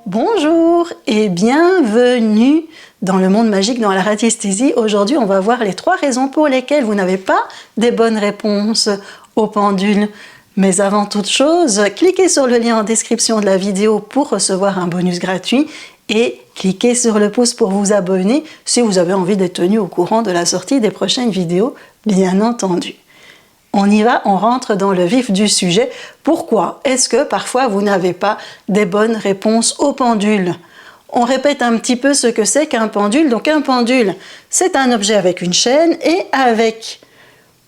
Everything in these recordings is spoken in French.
Bonjour et bienvenue dans le monde magique, dans la radiesthésie. Aujourd'hui, on va voir les 3 raisons pour lesquelles vous n'avez pas des bonnes réponses au pendule. Mais avant toute chose, cliquez sur le lien en description de la vidéo pour recevoir un bonus gratuit et cliquez sur le pouce pour vous abonner si vous avez envie d'être tenu au courant de la sortie des prochaines vidéos, bien entendu. On y va, on rentre dans le vif du sujet. Pourquoi est-ce que parfois vous n'avez pas des bonnes réponses au pendule? On répète un petit peu ce que c'est qu'un pendule. Donc un pendule, c'est un objet avec une chaîne et avec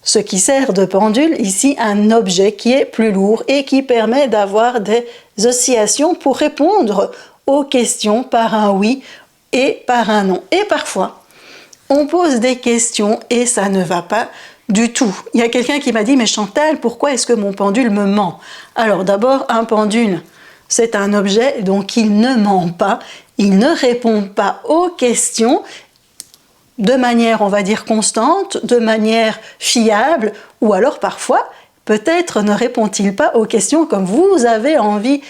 ce qui sert de pendule, ici un objet qui est plus lourd et qui permet d'avoir des oscillations pour répondre aux questions par un oui et par un non. Et parfois, on pose des questions et ça ne va pas du tout. Il y a quelqu'un qui m'a dit « Mais Chantal, pourquoi est-ce que mon pendule me ment ?» Alors d'abord, un pendule, c'est un objet, donc il ne ment pas, il ne répond pas aux questions de manière, on va dire, constante, de manière fiable, ou alors parfois, peut-être ne répond-il pas aux questions comme vous avez envie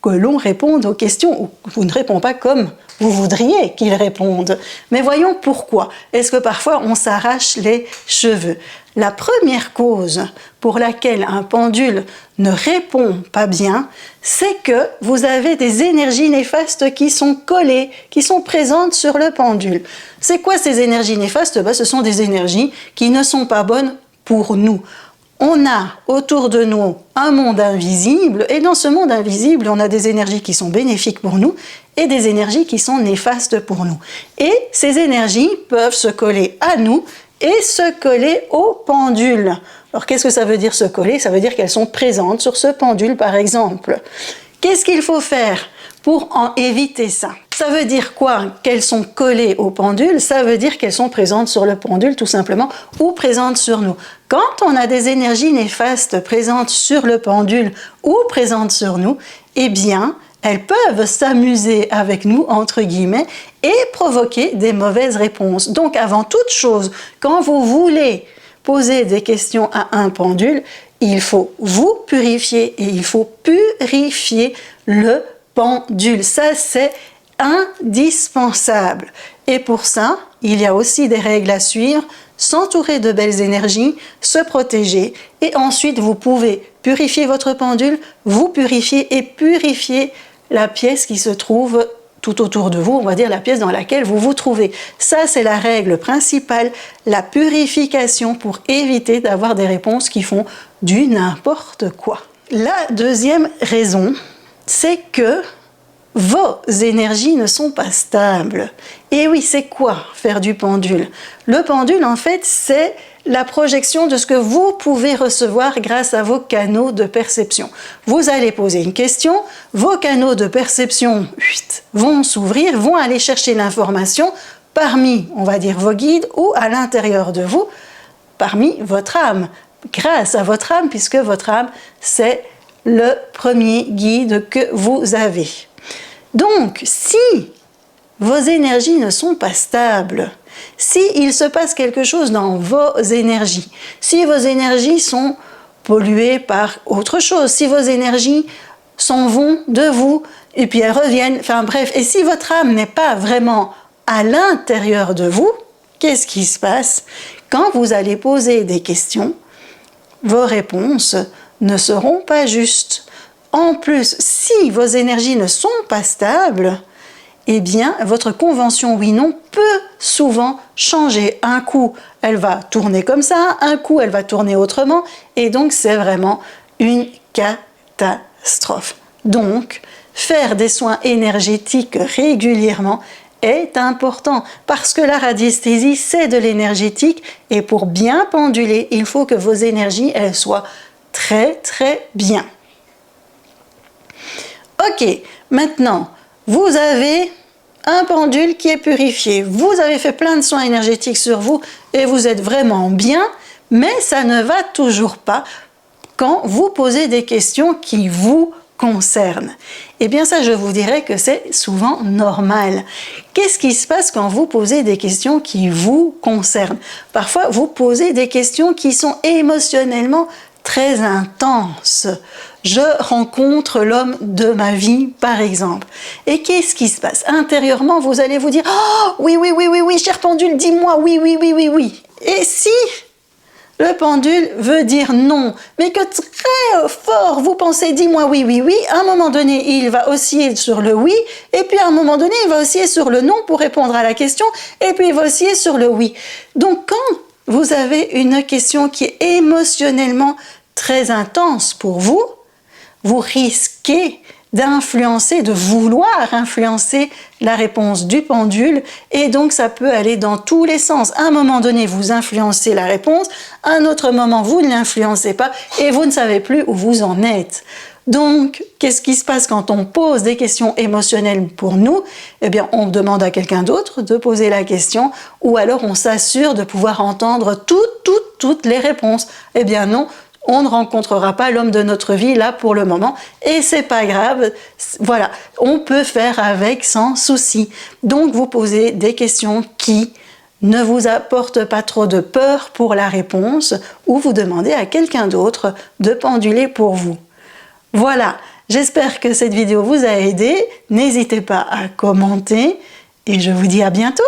que l'on réponde aux questions, ou vous ne répond pas comme vous voudriez qu'il réponde. Mais voyons pourquoi. Est-ce que parfois on s'arrache les cheveux? La première cause pour laquelle un pendule ne répond pas bien, c'est que vous avez des énergies néfastes qui sont collées, qui sont présentes sur le pendule. C'est quoi ces énergies néfastes? Ce sont des énergies qui ne sont pas bonnes pour nous. On a autour de nous un monde invisible et dans ce monde invisible, on a des énergies qui sont bénéfiques pour nous et des énergies qui sont néfastes pour nous. Et ces énergies peuvent se coller à nous et se coller au pendule. Alors qu'est-ce que ça veut dire se coller? Ça veut dire qu'elles sont présentes sur ce pendule par exemple. Qu'est-ce qu'il faut faire pour en éviter ça? Ça veut dire quoi? Qu'elles sont collées au pendule, ça veut dire qu'elles sont présentes sur le pendule tout simplement, ou présentes sur nous. Quand on a des énergies néfastes présentes sur le pendule ou présentes sur nous, eh bien, elles peuvent s'amuser avec nous, entre guillemets, et provoquer des mauvaises réponses. Donc, avant toute chose, quand vous voulez poser des questions à un pendule, il faut vous purifier et il faut purifier le pendule. Ça, c'est indispensable. Et pour ça, il y a aussi des règles à suivre, s'entourer de belles énergies, se protéger, et ensuite vous pouvez purifier votre pendule, vous purifier et purifier la pièce qui se trouve tout autour de vous, on va dire la pièce dans laquelle vous vous trouvez. Ça, c'est la règle principale, la purification pour éviter d'avoir des réponses qui font du n'importe quoi. La deuxième raison, c'est que vos énergies ne sont pas stables. Et oui, c'est quoi faire du pendule? Le pendule, en fait, c'est la projection de ce que vous pouvez recevoir grâce à vos canaux de perception. Vous allez poser une question, vos canaux de perception vont s'ouvrir, vont aller chercher l'information parmi, on va dire, vos guides ou à l'intérieur de vous, parmi votre âme, grâce à votre âme, puisque votre âme, c'est le premier guide que vous avez. Donc, si vos énergies ne sont pas stables, si il se passe quelque chose dans vos énergies, si vos énergies sont polluées par autre chose, si vos énergies s'en vont de vous et puis elles reviennent, enfin bref, et si votre âme n'est pas vraiment à l'intérieur de vous, qu'est-ce qui se passe? Quand vous allez poser des questions, vos réponses ne seront pas justes. En plus, si vos énergies ne sont pas stables, eh bien, votre convention oui-non peut souvent changer. Un coup, elle va tourner comme ça, un coup, elle va tourner autrement, et donc c'est vraiment une catastrophe. Donc, faire des soins énergétiques régulièrement est important, parce que la radiesthésie, c'est de l'énergétique, et pour bien penduler, il faut que vos énergies, elles soient très très bien. Ok, maintenant, vous avez un pendule qui est purifié, vous avez fait plein de soins énergétiques sur vous et vous êtes vraiment bien, mais ça ne va toujours pas quand vous posez des questions qui vous concernent. Eh bien ça, je vous dirais que c'est souvent normal. Qu'est-ce qui se passe quand vous posez des questions qui vous concernent? Parfois, vous posez des questions qui sont émotionnellement très intense. Je rencontre l'homme de ma vie, par exemple. Et qu'est-ce qui se passe? Intérieurement, vous allez vous dire « Oh, oui, oui, oui, oui, oui, cher pendule, dis-moi, oui, oui, oui, oui, oui. » Et si le pendule veut dire non, mais que très fort vous pensez « dis-moi oui, oui, oui », à un moment donné, il va osciller sur le oui, et puis à un moment donné, il va osciller sur le non pour répondre à la question, et puis il va osciller sur le oui. Donc quand vous avez une question qui est émotionnellement très intense pour vous, vous risquez d'influencer, de vouloir influencer la réponse du pendule, et donc ça peut aller dans tous les sens. À un moment donné, vous influencez la réponse, à un autre moment, vous ne l'influencez pas, et vous ne savez plus où vous en êtes. Donc, qu'est-ce qui se passe quand on pose des questions émotionnelles pour nous? Eh bien, on demande à quelqu'un d'autre de poser la question, ou alors on s'assure de pouvoir entendre toutes les réponses. Eh bien non, on ne rencontrera pas l'homme de notre vie là pour le moment, et c'est pas grave, voilà, on peut faire avec sans souci. Donc vous posez des questions qui ne vous apportent pas trop de peur pour la réponse, ou vous demandez à quelqu'un d'autre de penduler pour vous. Voilà, j'espère que cette vidéo vous a aidé, n'hésitez pas à commenter, et je vous dis à bientôt.